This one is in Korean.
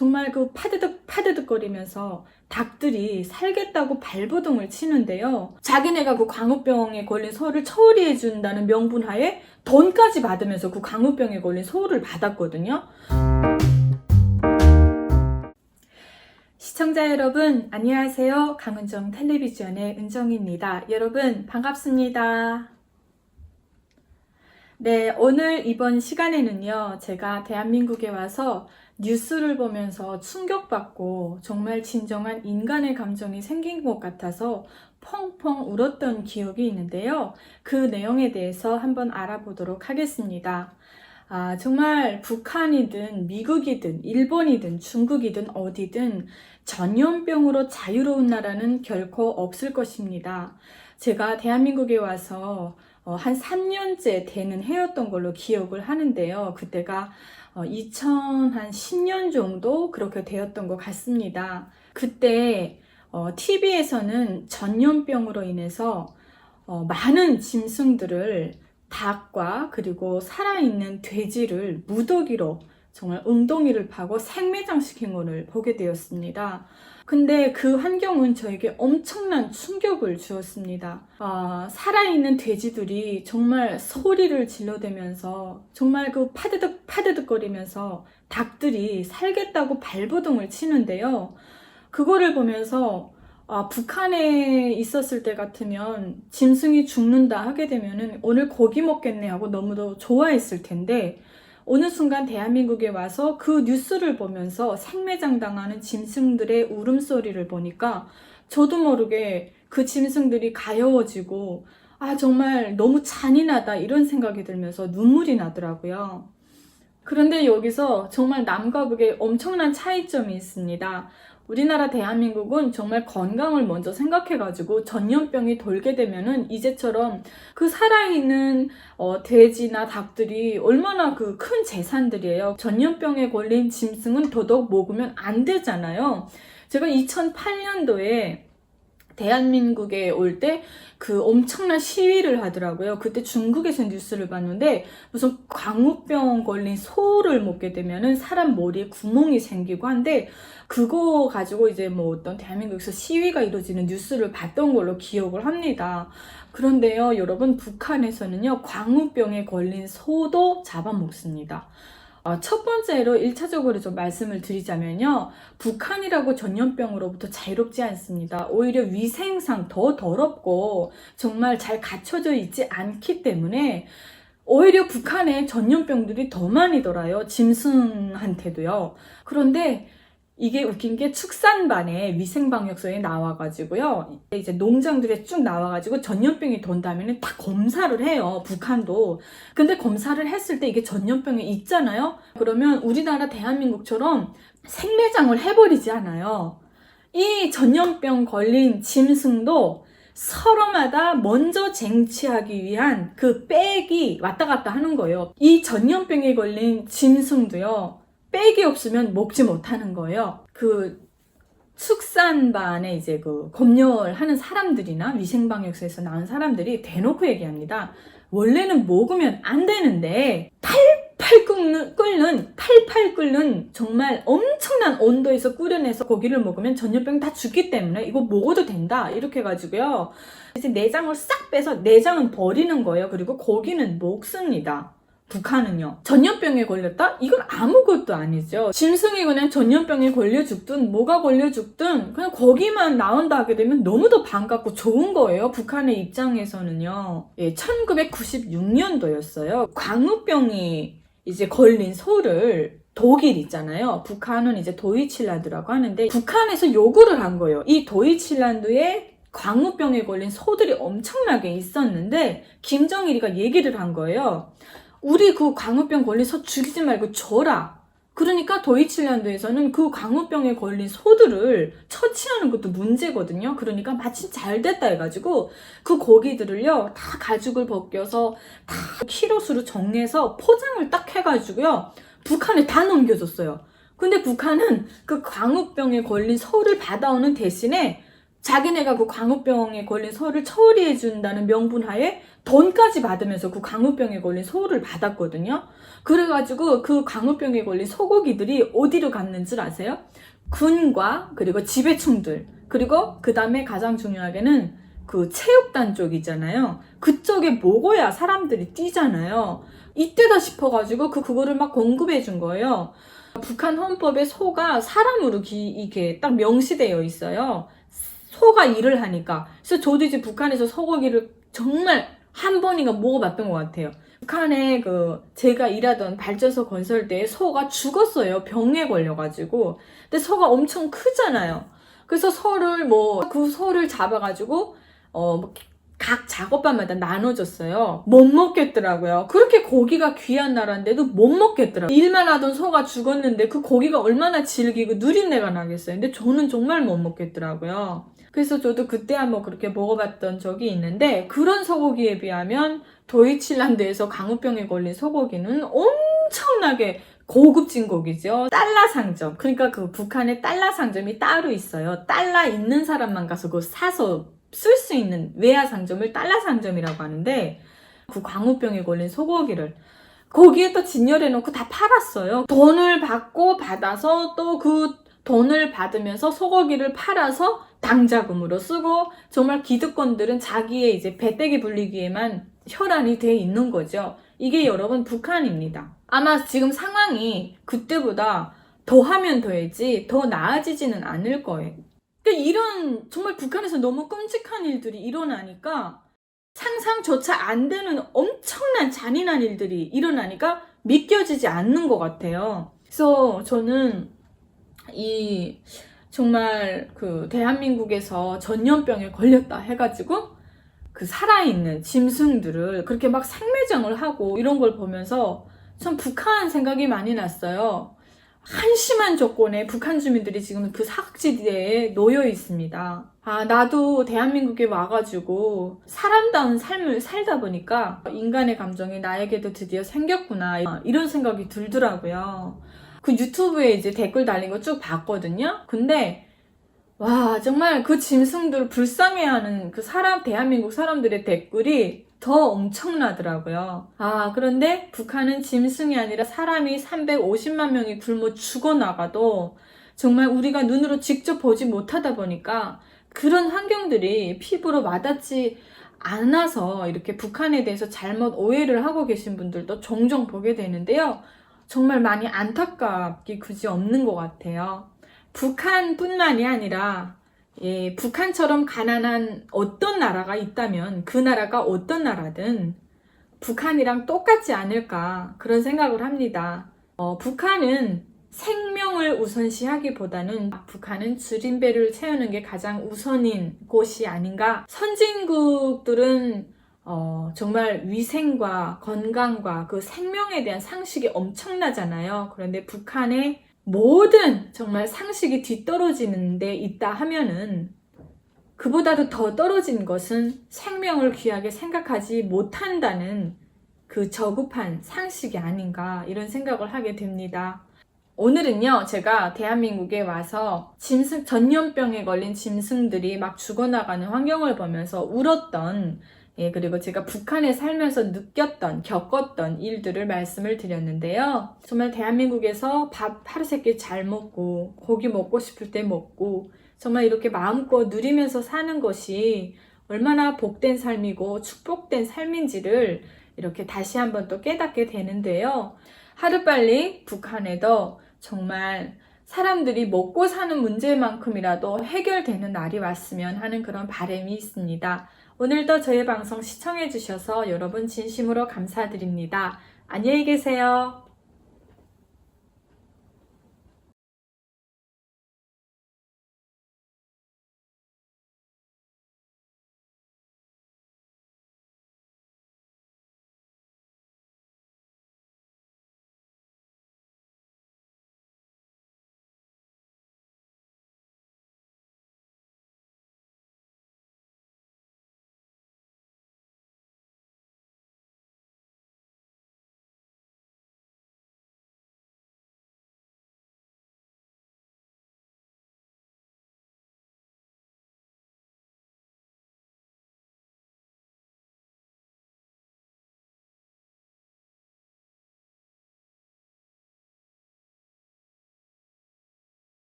정말 그 파드득 파드득 거리면서 닭들이 살겠다고 발버둥을 치는데요. 자기네가 그 광우병에 걸린 소를 처리해 준다는 명분 하에 돈까지 받으면서 그 광우병에 걸린 소를 받았거든요. 시청자 여러분, 안녕하세요. 강은정 텔레비전의 은정입니다. 여러분 반갑습니다. 네, 오늘 이번 시간에는요, 제가 대한민국에 와서 뉴스를 보면서 충격받고 정말 진정한 인간의 감정이 생긴 것 같아서 펑펑 울었던 기억이 있는데요. 그 내용에 대해서 한번 알아보도록 하겠습니다. 정말 북한이든 미국이든 일본이든 중국이든 어디든 전염병으로 자유로운 나라는 결코 없을 것입니다. 제가 대한민국에 와서 한 3년째 되는 해였던 걸로 기억을 하는데요. 그때가 2010년 정도 그렇게 되었던 것 같습니다. 그때 TV에서는 전염병으로 인해서 많은 짐승들을 닭과 그리고 살아있는 돼지를 무더기로 정말 웅덩이를 파고 생매장시킨 것을 보게 되었습니다. 근데 그 환경은 저에게 엄청난 충격을 주었습니다. 살아있는 돼지들이 정말 소리를 질러대면서 정말 그 파드득 파드득 거리면서 닭들이 살겠다고 발버둥을 치는데요. 그거를 보면서 북한에 있었을 때 같으면 짐승이 죽는다 하게 되면은 오늘 고기 먹겠네 하고 너무도 좋아했을 텐데 어느 순간 대한민국에 와서 그 뉴스를 보면서 생매장 당하는 짐승들의 울음소리를 보니까 저도 모르게 그 짐승들이 가여워지고 정말 너무 잔인하다 이런 생각이 들면서 눈물이 나더라고요. 그런데 여기서 정말 남과 북의 엄청난 차이점이 있습니다. 우리나라 대한민국은 정말 건강을 먼저 생각해가지고 전염병이 돌게 되면은 이제처럼 그 살아있는 돼지나 닭들이 얼마나 그 큰 재산들이에요. 전염병에 걸린 짐승은 더더욱 먹으면 안 되잖아요. 제가 2008년도에 대한민국에 올 때 그 엄청난 시위를 하더라고요. 그때 중국에서 뉴스를 봤는데 무슨 광우병 걸린 소를 먹게 되면은 사람 머리에 구멍이 생기고 한데 그거 가지고 이제 뭐 어떤 대한민국에서 시위가 이루어지는 뉴스를 봤던 걸로 기억을 합니다. 그런데요, 여러분, 북한에서는요, 광우병에 걸린 소도 잡아먹습니다. 첫 번째로 1차적으로 좀 말씀을 드리자면요. 북한이라고 전염병으로부터 자유롭지 않습니다. 오히려 위생상 더 더럽고 정말 잘 갖춰져 있지 않기 때문에 오히려 북한에 전염병들이 더 많이 돌아요. 짐승한테도요. 그런데 이게 웃긴 게 축산반에 위생방역소에 나와가지고요. 이제 농장들에 쭉 나와가지고 전염병이 돈다면 다 검사를 해요. 북한도. 근데 검사를 했을 때 이게 전염병이 있잖아요. 그러면 우리나라 대한민국처럼 생매장을 해버리지 않아요. 이 전염병 걸린 짐승도 서로마다 먼저 쟁취하기 위한 그 백이 왔다 갔다 하는 거예요. 이 전염병에 걸린 짐승도요. 백이 없으면 먹지 못하는 거예요. 그 축산반에 이제 그 검열하는 사람들이나 위생방역소에서 나온 사람들이 대놓고 얘기합니다. 원래는 먹으면 안 되는데 팔팔 끓는 정말 엄청난 온도에서 끓여내서 고기를 먹으면 전염병 다 죽기 때문에 이거 먹어도 된다 이렇게 해가지고요. 이제 내장을 싹 빼서 내장은 버리는 거예요. 그리고 고기는 먹습니다. 북한은요. 전염병에 걸렸다? 이건 아무것도 아니죠. 짐승이 그냥 전염병에 걸려 죽든 뭐가 걸려 죽든 그냥 거기만 나온다 하게 되면 너무도 반갑고 좋은 거예요. 북한의 입장에서는요. 1996년도였어요. 광우병이 이제 걸린 소를 독일 있잖아요. 북한은 이제 도이칠란드라고 하는데 북한에서 요구를 한 거예요. 이 도이칠란드에 광우병에 걸린 소들이 엄청나게 있었는데 김정일이가 얘기를 한 거예요. 우리 그 광우병 걸린 소 죽이지 말고 줘라. 그러니까 도이칠란드에서는 그 광우병에 걸린 소들을 처치하는 것도 문제거든요. 그러니까 마침 잘 됐다 해가지고 그 고기들을요 다 가죽을 벗겨서 다 키로수로 정리해서 포장을 딱 해가지고요 북한에 다 넘겨줬어요. 근데 북한은 그 광우병에 걸린 소를 받아오는 대신에 자기네가 그 광우병에 걸린 소를 처리해 준다는 명분 하에 돈까지 받으면서 그 광우병에 걸린 소를 받았거든요. 그래가지고 그 광우병에 걸린 소고기들이 어디로 갔는지 아세요? 군과 그리고 지배충들, 그리고 그 다음에 가장 중요하게는 그 체육단 쪽이잖아요. 그쪽에 먹어야 사람들이 뛰잖아요. 이때다 싶어가지고 그거를 막 공급해 준 거예요. 북한 헌법에 소가 사람으로 이게 딱 명시되어 있어요. 소가 일을 하니까. 그래서 저도 이제 북한에서 소고기를 정말 한 번인가 먹어봤던 것 같아요. 북한에 제가 일하던 발전소 건설대에 소가 죽었어요. 병에 걸려가지고. 근데 소가 엄청 크잖아요. 그래서 그 소를 잡아가지고, 각 작업반마다 나눠줬어요. 못 먹겠더라고요. 그렇게 고기가 귀한 나라인데도 못 먹겠더라고요. 일만 하던 소가 죽었는데 그 고기가 얼마나 질기고 누린내가 나겠어요. 근데 저는 정말 못 먹겠더라고요. 그래서 저도 그때 한번 그렇게 먹어봤던 적이 있는데, 그런 소고기에 비하면 도이칠란드에서 광우병에 걸린 소고기는 엄청나게 고급진 고기죠. 달러 상점. 그러니까 그 북한에 달러 상점이 따로 있어요. 달러 있는 사람만 가서 그거 사서 쓸 수 있는 외화 상점을 달러 상점이라고 하는데, 그 광우병에 걸린 소고기를 거기에 또 진열해 놓고 다 팔았어요. 돈을 받아서 또 그 돈을 받으면서 소고기를 팔아서 당자금으로 쓰고, 정말 기득권들은 자기의 이제 배때기 불리기에만 혈안이 돼 있는 거죠. 이게 여러분 북한입니다. 아마 지금 상황이 그때보다 더 하면 더해지 더 나아지지는 않을 거예요. 그러니까 이런 정말 북한에서 너무 끔찍한 일들이 일어나니까, 상상조차 안 되는 엄청난 잔인한 일들이 일어나니까 믿겨지지 않는 것 같아요. 그래서 저는 정말 대한민국에서 전염병에 걸렸다 해가지고 그 살아있는 짐승들을 그렇게 막 생매장을 하고 이런 걸 보면서 참 북한 생각이 많이 났어요. 한심한 조건에 북한 주민들이 지금 그 사각지대에 놓여 있습니다. 나도 대한민국에 와가지고 사람다운 삶을 살다 보니까 인간의 감정이 나에게도 드디어 생겼구나, 이런 생각이 들더라고요. 그 유튜브에 이제 댓글 달린 거 쭉 봤거든요. 근데 와, 정말 그 짐승들 불쌍해하는 대한민국 사람들의 댓글이 더 엄청나더라고요. 그런데 북한은 짐승이 아니라 사람이 350만 명이 굶어 죽어나가도 정말 우리가 눈으로 직접 보지 못하다 보니까 그런 환경들이 피부로 와닿지 않아서 이렇게 북한에 대해서 잘못 오해를 하고 계신 분들도 종종 보게 되는데요. 정말 많이 안타깝기 그지 없는 것 같아요. 북한뿐만이 아니라 북한처럼 가난한 어떤 나라가 있다면 그 나라가 어떤 나라든 북한이랑 똑같지 않을까, 그런 생각을 합니다. 북한은 생명을 우선시하기보다는 북한은 줄임배를 채우는 게 가장 우선인 곳이 아닌가. 선진국들은 정말 위생과 건강과 그 생명에 대한 상식이 엄청나잖아요. 그런데 북한의 모든 정말 상식이 뒤떨어지는 데 있다 하면은 그보다도 더 떨어진 것은 생명을 귀하게 생각하지 못한다는 그 저급한 상식이 아닌가, 이런 생각을 하게 됩니다. 오늘은요, 제가 대한민국에 와서 전염병에 걸린 짐승들이 막 죽어나가는 환경을 보면서 울었던, 그리고 제가 북한에 살면서 겪었던 일들을 말씀을 드렸는데요. 정말 대한민국에서 밥 하루세 끼 잘 먹고 고기 먹고 싶을 때 먹고 정말 이렇게 마음껏 누리면서 사는 것이 얼마나 복된 삶이고 축복된 삶인지를 이렇게 다시 한번 또 깨닫게 되는데요. 하루빨리 북한에도 정말 사람들이 먹고 사는 문제만큼이라도 해결되는 날이 왔으면 하는 그런 바람이 있습니다. 오늘도 저의 방송 시청해 주셔서 여러분 진심으로 감사드립니다. 안녕히 계세요.